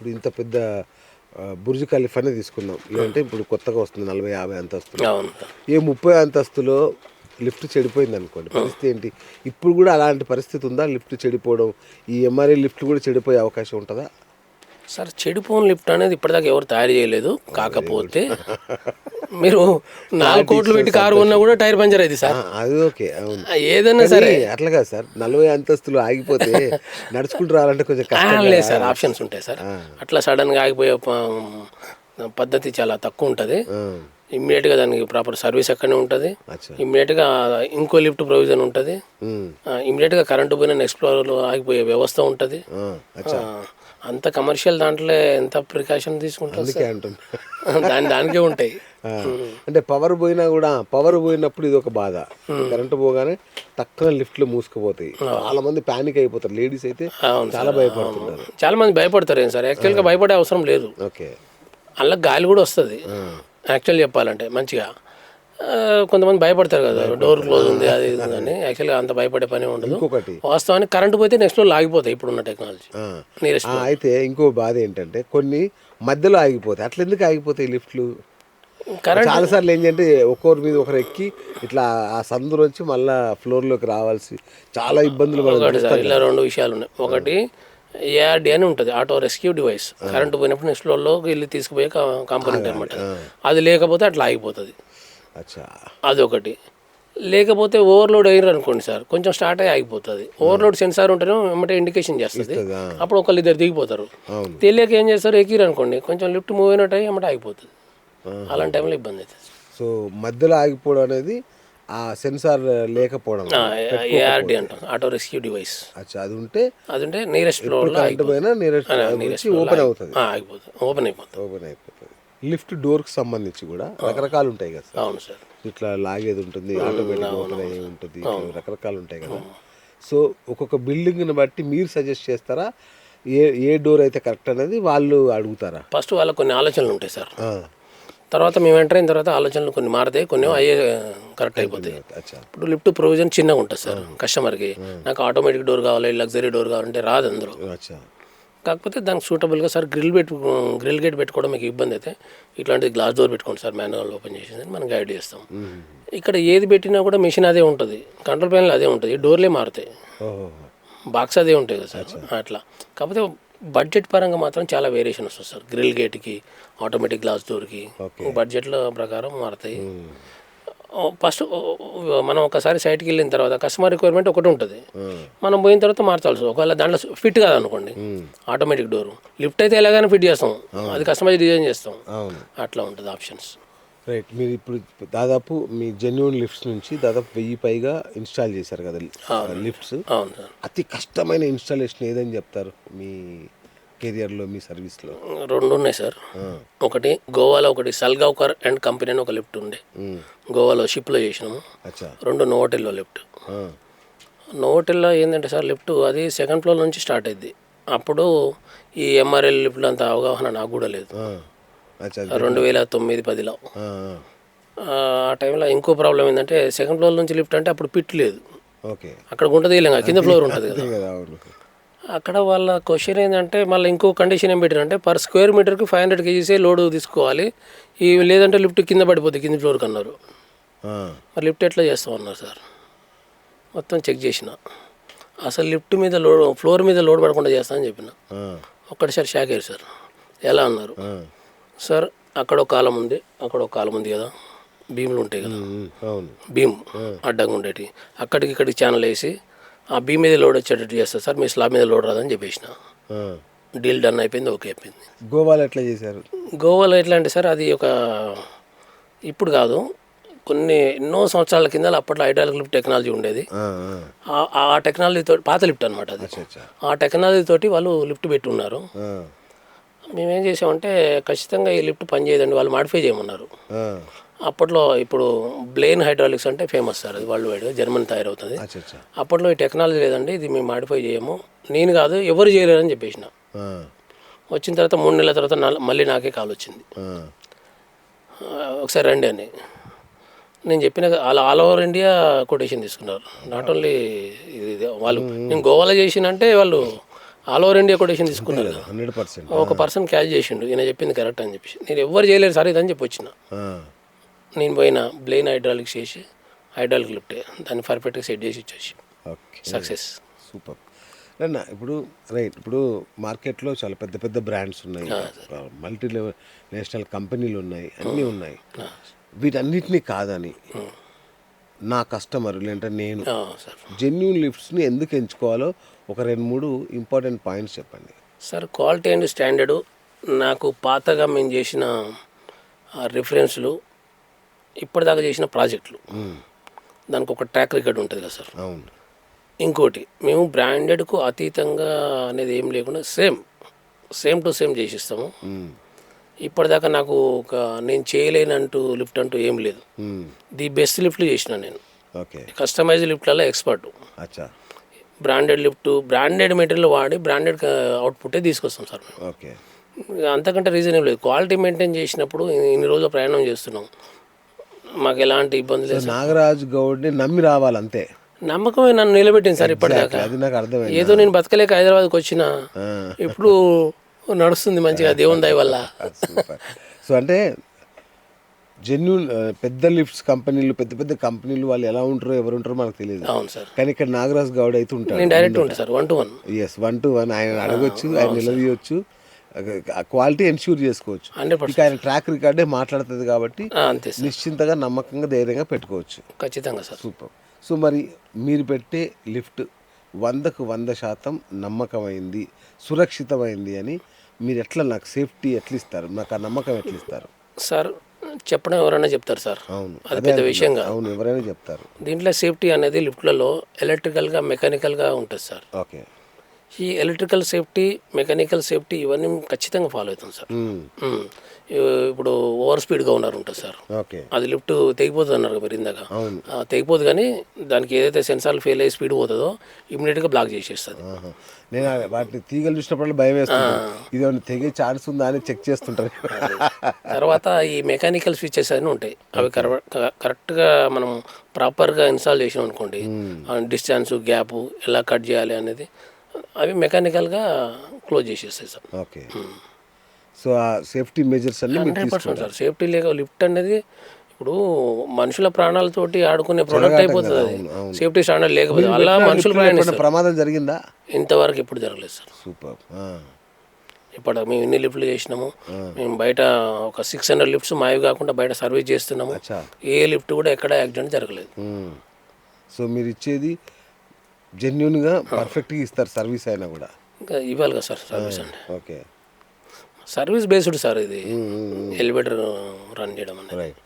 ఇప్పుడు ఇంత పెద్ద బుర్జ్ ఖలీఫానే తీసుకుందాం. లేదంటే ఇప్పుడు కొత్తగా వస్తుంది 40-50 అంతస్తులు. అవును. ఏ 30 అంతస్తులో లిఫ్ట్ చెడిపోయింది అనుకోండి, పరిస్థితి ఏంటి? ఇప్పుడు కూడా అలాంటి పరిస్థితి ఉందా? లిఫ్ట్ చెడిపోవడం, ఈ ఎంఆర్ఐ లిఫ్ట్లు కూడా చెడిపోయే అవకాశం ఉంటుందా? సార్ చెడిపోని లిఫ్ట్ అనేది ఇప్పటిదాకా ఎవరు తయారు చేయలేదు. కాకపోతే మీరు 4 కోట్లు పెట్టి కారు కొన్నా కూడా టైర్ పంచర్ అయింది సార్. అది ఓకే, అవును. ఏదైనా సరే అట్లా కాదు సార్, 40 అంతస్తులు ఆగిపోతే నడుచుకుంటూ రావాలంటే కొంచెం కష్టం లేదు సార్, ఆప్షన్స్ ఉంటాయి సార్. అట్లా సడన్గా ఆగిపోయే పద్ధతి చాలా తక్కువ ఉంటుంది. ఇమ్మీడియట్గా దానికి ప్రాపర్ సర్వీస్ అక్కడనే ఉంటుంది. ఇమ్మీడియట్గా ఇంకో లిఫ్ట్ ప్రొవిజన్ ఉంటుంది. ఇమ్మీడియట్గా కరెంటు పోయిన నెక్స్ట్ ఫ్లోర్లో ఆగిపోయే వ్యవస్థ ఉంటుంది. అంత కమర్షియల్ దాంట్లో ఎంత ప్రికాషన్ తీసుకుంటారు దానికే ఉంటాయి. అంటే పవర్ పోయినా కూడా, పవర్ పోయినప్పుడు ఇది ఒక బాధ. కరెంటు పోగానే తక్కువ లిఫ్ట్లు మూసుకుపోతాయి. చాలా మంది ప్యానిక్ అయిపోతారు. లేడీస్ అయితే చాలా భయపడుతున్నారు. చాలా మంది భయపడతారు. ఏం సార్, యాక్చువల్గా భయపడే అవసరం లేదు. ఓకే, అలా గాలి కూడా వస్తుంది. యాక్చువల్ చెప్పాలంటే మంచిగా. కొంతమంది భయపడతారు కదా, డోర్ క్లోజ్ ఉంది అది అని. యాక్చువల్గా అంత భయపడే పని ఉండదు. వాస్తవానికి కరెంటు పోతే నెక్స్ట్ లో ఆగిపోతాయి ఇప్పుడున్న టెక్నాలజీ. అయితే ఇంకో బాధ ఏంటంటే కొన్ని మధ్యలో ఆగిపోతాయి. అట్లా ఎందుకు ఆగిపోతాయి లిఫ్ట్లు? చాలా సార్లు ఏంటంటే ఒకరి మీద ఒకరు ఎక్కి ఇట్లా ఆ సందులోంచి మళ్ళా ఫ్లోర్లోకి రావాల్సి చాలా ఇబ్బందులు పడతారు. ఇలా 2 విషయాలు ఉన్నాయి. ఒకటి ఏఆర్డి అని ఉంటుంది, ఆటో రెస్క్యూ డివైస్. కరెంటు పోయినప్పుడు నెక్స్ట్ ఫ్లోర్లోకి వెళ్ళి తీసుకుపోయే కాంపోనెంట్ అనమాట. అది లేకపోతే అట్లా ఆగిపోతుంది. అది ఒకటి. లేకపోతే ఓవర్లోడ్ అయ్యారు అనుకోండి సార్, కొంచెం స్టార్ట్ అయ్యి ఆగిపోతుంది. ఓవర్లోడ్ సెన్సార్ ఉంటేనే వెంటనే ఇండికేషన్ చేస్తుంది. అప్పుడు ఒకళ్ళు ఇద్దరు దిగిపోతారు. తెలియక ఏం చేస్తారు, ఎక్కిరు అనుకోండి, కొంచెం లిఫ్ట్ మూవ్ అయినట్టు అయ్యి వెంటనే ఆగిపోతుంది. అలాంటి టైంలో ఇబ్బంది అవుతుంది. సో మధ్యలో ఆగిపోవడం అనేది ఆ సెన్సార్ లేకపోవడం, ఏఆర్డి అంటాం, ఆటో రెస్క్యూ డివైస్. అది ఉంటే నియరెస్ట్ ఫ్లోర్లో ఓపెన్ అవుతుంది, ఓపెన్ అయిపోతుంది. లిఫ్ట్ డోర్కి సంబంధించి కూడా రకరకాలు ఉంటాయి కదా సార్. అవును సార్. ఇట్లా లాగేది ఉంటుంది, ఆటోమేటిక్ ఓపెన్ అయ్యి ఉంటుంది, రకరకాలు ఉంటాయి కదా. సో ఒక్కొక్క బిల్డింగ్ని బట్టి మీరు సజెస్ట్ చేస్తారా ఏ డోర్ అయితే కరెక్ట్ అనేది వాళ్ళు అడుగుతారా? ఫస్ట్ వాళ్ళకి కొన్ని ఆలోచనలు ఉంటాయి సార్. తర్వాత మేము ఎంటర్ అయిన తర్వాత ఆలోచనలు కొన్ని మారుతాయి, కొన్ని అయ్యే కరెక్ట్ అయిపోతాయి. ఇప్పుడు లిఫ్ట్ ప్రొవిజన్ చిన్నగా ఉంటుంది సార్. కస్టమర్కి నాకు ఆటోమేటిక్ డోర్ కావాలి, లగ్జరీ డోర్ కావాలంటే రాదు అందరూ. కాకపోతే దానికి సూటబుల్గా సార్ గ్రిల్ గేట్ పెట్టుకోవడం మీకు ఇబ్బంది అయితే ఇట్లాంటిది గ్లాస్ డోర్ పెట్టుకోండి సార్, మాన్యువల్ ఓపెన్ చేసేది మనం గైడ్ చేస్తాం. ఇక్కడ ఏది పెట్టినా కూడా మెషిన్ అదే ఉంటుంది, కంట్రోల్ ప్యానల్ అదే ఉంటుంది, డోర్లే మారుతాయి, బాక్స్ అదే ఉంటాయి కదా సార్. అట్లా కాకపోతే బడ్జెట్ పరంగా మాత్రం చాలా వేరియేషన్ వస్తుంది సార్. గ్రిల్ గేట్కి, ఆటోమేటిక్ గ్లాస్ డోర్కి బడ్జెట్ల ప్రకారం మారుతాయి. ఫస్ట్ మనం ఒకసారి సైట్కి వెళ్ళిన తర్వాత కస్టమర్ రిక్వైర్మెంట్ ఒకటి ఉంటుంది, మనం పోయిన తర్వాత మార్చాల్సి. ఒకవేళ దాంట్లో ఫిట్ కాదనుకోండి ఆటోమేటిక్ డోర్, లిఫ్ట్ అయితే ఎలాగైనా ఫిట్ చేస్తాం, అది కస్టమైజ్ డిజైన్ చేస్తాం. అట్లా ఉంటుంది ఆప్షన్స్. రైట్. మీరు ఇప్పుడు దాదాపు మీ జెన్యూన్ లిఫ్ట్స్ నుంచి దాదాపు 1000 పైగా ఇన్స్టాల్ చేశారు కదా లిఫ్ట్స్. అవును సార్. అతి కష్టమైన ఇన్స్టాలేషన్ ఏదని చెప్తారు మీ కెరియర్లో, మీ సర్వీస్లో? 2 ఉన్నాయి సార్. ఒకటి గోవాలో ఒకటి సల్గావ్కర్ అండ్ కంపెనీ అని ఒక లిఫ్ట్ ఉండే, గోవాలో షిప్లో చేసినాము. 2 నోవోటెల్లో లిఫ్ట్. నోవోటెల్లో ఏంటంటే సార్ లిఫ్ట్ అది 2nd ఫ్లోర్ నుంచి స్టార్ట్ అయింది. అప్పుడు ఈ ఎంఆర్ఎల్ లిఫ్ట్లో అంత అవగాహన నాకు కూడా లేదు. 2009-10లో ఆ టైంలో ఇంకో ప్రాబ్లం ఏంటంటే 2nd ఫ్లోర్ నుంచి లిఫ్ట్ అంటే అప్పుడు పిట్ లేదు, అక్కడ గుంట తీయలేం, కింద ఫ్లోర్ ఉంటుంది కదా. అక్కడ వాళ్ళ క్వశ్చన్ ఏంటంటే మళ్ళీ ఇంకో కండిషన్ ఏం పెట్టారంటే పర్ స్క్వేర్ మీటర్కి 500 kgs లోడ్ తీసుకోవాలి, లేదంటే లిఫ్ట్ కింద పడిపోతుంది కింద ఫ్లోర్కి అన్నారు. మరి లిఫ్ట్ ఎట్లా చేస్తామన్నారు సార్. మొత్తం చెక్ చేసిన, అసలు లిఫ్ట్ మీద లోడ్, ఫ్లోర్ మీద లోడ్ పడకుండా చేస్తామని చెప్పిన. ఒక్కటిసారి షాక్ అయ్యారు సార్. ఎలా అన్నారు సార్, అక్కడ ఒక కాలం ఉంది, అక్కడ ఒక కాలం ఉంది కదా, బీమ్లు ఉంటాయి కదా, బీమ్ అడ్డంగా ఉండేటి, అక్కడికి ఇక్కడికి ఛానల్ వేసి ఆ బీమ్ మీద లోడ్ వచ్చేటట్టు చేస్తారు సార్, మీ స్లాబ్ మీద లోడ్ రాదని చెప్పేసిన. డీల్ డన్ అయిపోయింది, ఓకే అయిపోయింది. గోవాలో ఎట్లా చేశారు? గోవాలో ఎట్లా అంటే సార్, అది ఒక ఇప్పుడు కాదు, ఎన్నో సంవత్సరాల కింద అప్పట్లో హైడ్రాలిక్ లిఫ్ట్ టెక్నాలజీ ఉండేది. ఆ టెక్నాలజీతో పాత లిఫ్ట్ అనమాట అది. ఆ టెక్నాలజీతోటి వాళ్ళు లిఫ్ట్ పెట్టి ఉన్నారు. మేమేం చేసామంటే ఖచ్చితంగా ఈ లిఫ్ట్ పనిచేయదండి, వాళ్ళు మాడిఫై చేయమన్నారు. అప్పట్లో ఇప్పుడు బ్లేన్ హైడ్రాలిక్స్ అంటే ఫేమస్ సార్, అది వరల్డ్ వైడ్గా జర్మనీ తయారవుతుంది. అప్పట్లో ఈ టెక్నాలజీ లేదండి, ఇది మేము మాడిఫై చేయము, నేను కాదు ఎవరు చేయలేరని చెప్పేసిన. వచ్చిన తర్వాత 3 నెలల తర్వాత మళ్ళీ నాకే కాల్ వచ్చింది, ఒకసారి రండి అని. నేను చెప్పిన ఆల్ ఓవర్ ఇండియా కొటేషన్ తీసుకున్నారు, నాట్ ఓన్లీ ఇది. వాళ్ళు నేను గోవాలో చేసినంటే వాళ్ళు ఆల్ ఓవర్ ఇండియా కొటేషన్ తీసుకున్నారు కదా, 100%. ఒక పర్సన్ క్యాచ్ చేసిండు, ఈయన చెప్పింది కరెక్ట్ అని చెప్పేసి. నేను ఎవ్వరు చేయలేరు సార్ ఇదని చెప్పి వచ్చిన. నేను పోయిన బ్లెయిన్ హైడ్రాలిక్స్ చేసి హైడ్రాలిక్ లిఫ్ట్ దాన్ని పర్ఫెక్ట్గా సెట్ చేసి ఇచ్చేసి ఓకే, సక్సెస్. సూపర్. అన్న ఇప్పుడు రైట్, ఇప్పుడు మార్కెట్లో చాలా పెద్ద పెద్ద బ్రాండ్స్ ఉన్నాయి, మల్టీ లెవెల్ నేషనల్ కంపెనీలు ఉన్నాయి, అన్నీ ఉన్నాయి. వీటన్నిటినీ కాదని నా కస్టమర్ లేదంటే నేను సార్ జెన్యూన్ లిఫ్ట్స్ని ఎందుకు ఎంచుకోవాలో ఒక 2-3 ఇంపార్టెంట్ పాయింట్స్ చెప్పండి సార్. క్వాలిటీ అండ్ స్టాండర్డు, నాకు పాతగా మేము చేసిన రిఫరెన్స్లు, ఇప్పటిదాకా చేసిన ప్రాజెక్టులు, దానికి ఒక ట్రాక్ రికార్డ్ ఉంటుంది కదా సార్. అవును. ఇంకోటి, మేము బ్రాండెడ్కు అతీతంగా అనేది ఏం లేకుండా సేమ్ టు సేమ్ చేసిస్తాము. ఇప్పటిదాకా నాకు నేను చేయలేనంటూ లిఫ్ట్ అంటూ ఏం లేదు. ది బెస్ట్ లిఫ్ట్లు చేసిన నేను. ఓకే. కస్టమైజ్ లిఫ్ట్లలో ఎక్స్పర్ట్. అచ్చా. బ్రాండెడ్ లిఫ్ట్, బ్రాండెడ్ మెటీరియల్ వాడి బ్రాండెడ్ అవుట్పుట్టే తీసుకొస్తాం సార్ మేము. ఓకే. అంతకంటే రీజన్ ఏం లేదు. క్వాలిటీ మెయింటైన్ చేసినప్పుడు ఇన్ని రోజులు ప్రయాణం చేస్తున్నాం, మాకు ఎలాంటి ఇబ్బంది లేదు. నాగరాజు గౌడ్ని నమ్మి రావాలి అంతే. నమ్మకమే నన్ను నిలబెట్టింది సార్ ఇప్పటిదాకా. అది నాకు అర్థమైంది. ఏదో నేను బతకలేక హైదరాబాద్కి వచ్చిన, ఇప్పుడు నడుస్తుంది మంచిగా దేవుని దయ వల్ల. సో అంటే జెన్యూన్ పెద్ద లిఫ్ట్స్ కంపెనీలు, పెద్ద పెద్ద కంపెనీలు వాళ్ళు ఎలా ఉంటారో ఎవరు ఉంటారో మనకు తెలియదు. అవును సార్. కానీ ఇక్కడ నాగరాజ్ గౌడ్ అయితే ఉంటాడు. నేను డైరెక్ట్ ఉంటాను సార్, 1-to-1. Yes, 1-to-1. ఆయన అడగొచ్చు, ఆయన నిలదీయొచ్చు, క్వాలిటీ ఎన్ష్యూర్ చేసుకోవచ్చు. 100%. ఆయన ట్రాక్ రికార్డే మాట్లాడుతుంది కాబట్టి అంతే సార్, నిశ్చింతగా నమ్మకంగా ధైర్యంగా పెట్టుకోవచ్చు. ఖచ్చితంగా సార్. సూపర్. సో మరి మీరు పెట్టే లిఫ్ట్ 100% నమ్మకమైంది, సురక్షితమైంది అని మీరు ఎట్లా, నాకు సేఫ్టీ ఎట్లా ఇస్తారు, నాకు ఆ నమ్మకం ఎట్లా ఇస్తారు సార్? చెప్పడం ఎవరైనా చెప్తారు సార్. అవును, అది పెద్ద విషయంగా. అవును, ఎవరైనా చెప్తారు. దీంట్లో సేఫ్టీ అనేది లిఫ్ట్లలో ఎలక్ట్రికల్గా, మెకానికల్గా ఉంటుంది సార్. ఓకే. ఈ ఎలక్ట్రికల్ సేఫ్టీ, మెకానికల్ సేఫ్టీ ఇవన్నీ ఖచ్చితంగా ఫాలో అవుతాం సార్. ఇప్పుడు ఓవర్ స్పీడ్గా ఉంటుంది సార్, ఓకే, అది లిఫ్ట్ తెగిపోతుంది అన్నారు మీరు ఇందాక. అవును, తెగిపోదు, కానీ దానికి ఏదైతే సెన్సార్లు ఫెయిల్ అయ్యి స్పీడ్ పోతుందో ఇమీడియట్గా బ్లాక్ చేసేస్తుంది. నేను వాటిని తీగలు చూసినప్పుడు భయం వేస్తుంది, ఇది తెగే ఛాన్స్ ఉందా అని చెక్ చేస్తుంటాను. తర్వాత ఈ మెకానికల్ స్విచెస్ అన్నీ ఉంటాయి, అవి కరెక్ట్గా మనం ప్రాపర్గా ఇన్స్టాల్ చేసినాం అనుకోండి, డిస్టెన్స్ గ్యాప్ ఎలా కట్ చేయాలి అనేది అవి మెకానికల్గా క్లోజ్ చేసేస్తాయి సార్. ఓకే. సో ఆ సేఫ్టీ మెజర్స్ అన్ని 100% సార్. సేఫ్టీ లేక లిఫ్ట్ అనేది ఇప్పుడు మనుషుల ప్రాణాలతోటి ఆడుకునే ప్రోడక్ట్ అయిపోతుంది. అది సేఫ్టీ స్టాండర్డ్ లేకపోతే అలా మనుషులు ప్రయాణిస్తారు. ప్రమాదం జరిగిందా? ఇంతవరకు ఎప్పుడు జరగలేదు సార్. సూపర్. ఇప్పుడు మేము ఎన్ని లిఫ్ట్లు చేసినాము, మేము బయట ఒక 600 లిఫ్ట్స్ మావి కాకుండా బయట సర్వీస్ చేస్తున్నాము. ఏ లిఫ్ట్ కూడా ఎక్కడ యాక్సిడెంట్ జరగలేదు. సో మీరు ఇచ్చేది జెన్యూన్గా పర్ఫెక్ట్గా ఇస్తారు సర్వీస్ అయినా కూడా? ఇంకా ఇవ్వాలి కదా సార్ సర్వీస్ అంటే. ఓకే. సర్వీస్ బేస్డ్ సార్ ఇది, ఎలివేటర్ రన్ చేయడం అనేది. రైట్.